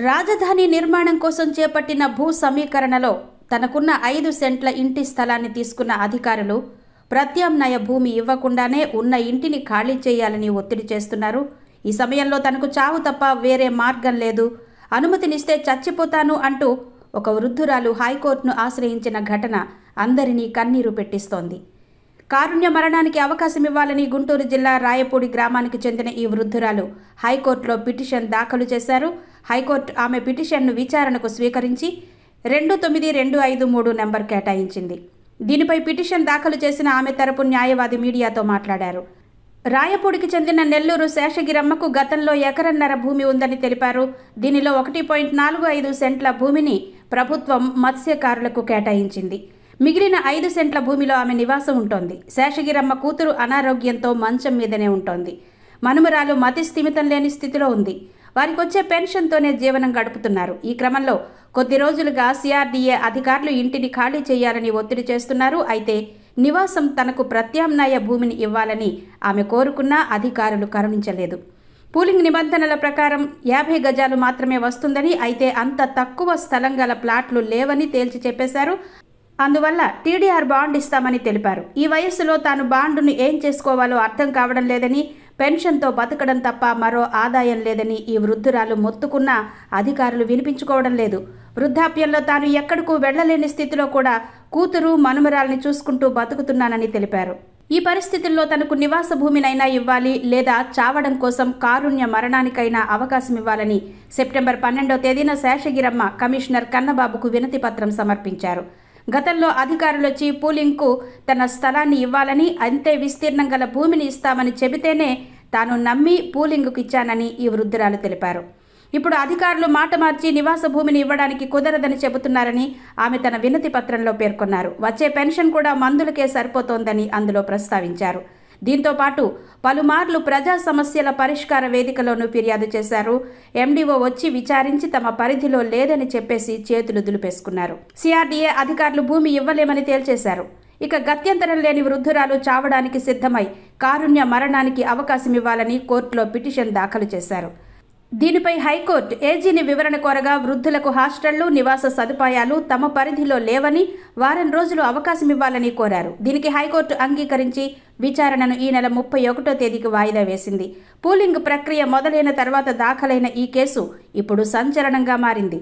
రాజధాని నిర్మాణం కోసం చేపట్టిన భూ సమీకరణలో తనకున్న 5 సెంట్ల ఇంటి స్థలాన్ని తీసుకున్న అధికారులు ప్రత్యామ్నాయ భూమి ఇవ్వకుండానే ఉన్న ఇంటిని ఖాళీ చేయాలని ఒత్తిడి చేస్తున్నారు. ఈ సమయంలో తనకు చావు తప్ప వేరే మార్గం లేదు, అనుమతినిస్తే చచ్చిపోతాను అంటూ ఒక వృద్ధురాలు హైకోర్టును ఆశ్రయించిన ఘటన అందరినీ కన్నీరు పెట్టిస్తోంది. కారుణ్య మరణానికి అవకాశం ఇవ్వాలని గుంటూరు జిల్లా రాయపూడి గ్రామానికి చెందిన ఈ వృద్ధురాలు హైకోర్టులో పిటిషన్ దాఖలు చేశారు. హైకోర్టు ఆమె పిటిషన్ను విచారణకు స్వీకరించి 292553 నెంబర్ కేటాయించింది. దీనిపై పిటిషన్ దాఖలు చేసిన ఆమె తరపు న్యాయవాది మీడియాతో మాట్లాడారు. రాయపూడికి చెందిన నెల్లూరు శేషగిరమ్మకు గతంలో ఎకరన్నర భూమి ఉందని తెలిపారు. దీనిలో 1.45 సెంట్ల భూమిని ప్రభుత్వం మత్స్యకారులకు కేటాయించింది. మిగిలిన 5 సెంట్ల భూమిలో ఆమె నివాసం ఉంటోంది. శేషగిరమ్మ కూతురు అనారోగ్యంతో మంచం మీదనే ఉంటోంది. మనుమరాలు మతి స్థిమితం లేని స్థితిలో ఉంది. వారికి వచ్చే పెన్షన్తోనే జీవనం గడుపుతున్నారు. ఈ క్రమంలో కొద్ది రోజులుగా సిఆర్డీఏ అధికారులు ఇంటిని ఖాళీ చేయాలని ఒత్తిడి చేస్తున్నారు. అయితే నివాసం తనకు ప్రత్యామ్నాయ భూమిని ఇవ్వాలని ఆమె కోరుకున్నా అధికారులు కరుణించలేదు. పూలింగ్ నిబంధనల ప్రకారం 50 గజాలు మాత్రమే వస్తుందని, అయితే అంత తక్కువ స్థలం గల ప్లాట్లు లేవని తేల్చి చెప్పేశారు. అందువల్ల టీడీఆర్ బాండ్ ఇస్తామని తెలిపారు. ఈ వయస్సులో తాను బాండును ఏం చేసుకోవాలో అర్థం కావడం లేదని, పెన్షన్తో బతకడం తప్ప మరో ఆదాయం లేదని ఈ వృద్ధురాలు మొత్తుకున్నా అధికారులు వినిపించుకోవడం లేదు. వృద్ధాప్యంలో తాను ఎక్కడకు వెళ్లలేని స్థితిలో కూడా కూతురు మనుమరాల్ని చూసుకుంటూ బతుకుతున్నానని తెలిపారు. ఈ పరిస్థితుల్లో తనకు నివాస భూమినైనా ఇవ్వాలి, లేదా చావడం కోసం కారుణ్య మరణానికైనా అవకాశం ఇవ్వాలని సెప్టెంబర్ 12వ తేదీన శేషగిరమ్మ కమిషనర్ కన్నబాబుకు వినతి పత్రం సమర్పించారు. గతంలో అధికారులొచ్చి పూలింగ్కు తన స్థలాన్ని ఇవ్వాలని, అంతే విస్తీర్ణం గల భూమిని ఇస్తామని చెబితేనే తాను నమ్మి పూలింగ్కు ఇచ్చానని ఈ వృద్ధురాలు తెలిపారు. ఇప్పుడు అధికారులు మాట మార్చి నివాస భూమిని ఇవ్వడానికి కుదరదని చెబుతున్నారని ఆమె తన వినతి పత్రంలో పేర్కొన్నారు. వచ్చే పెన్షన్ కూడా మందులకే సరిపోతోందని అందులో ప్రస్తావించారు. దీంతో పాటు పలుమార్లు ప్రజా సమస్యల పరిష్కార వేదికలోనూ ఫిర్యాదు చేశారు. ఎండీఓ వచ్చి విచారించి తమ పరిధిలో లేదని చెప్పేసి చేతులు దులిపేసుకున్నారు. సిఆర్డీఏ అధికారులు భూమి ఇవ్వలేమని తేల్చేశారు. ఇక గత్యంతరం లేని వృద్ధురాలు చావడానికి సిద్ధమై కారుణ్య మరణానికి అవకాశం ఇవ్వాలని కోర్టులో పిటిషన్ దాఖలు చేశారు. దీనిపై హైకోర్టు ఏజీని వివరణ కోరగా వృద్ధులకు హాస్టళ్లు, నివాస సదుపాయాలు తమ పరిధిలో లేవని, వారం రోజులు అవకాశం ఇవ్వాలని కోరారు. దీనికి హైకోర్టు అంగీకరించి విచారణను ఈ నెల 31వ తేదీకి వాయిదా వేసింది. పూలింగ్ ప్రక్రియ మొదలైన తర్వాత దాఖలైన ఈ కేసు ఇప్పుడు సంచలనంగా మారింది.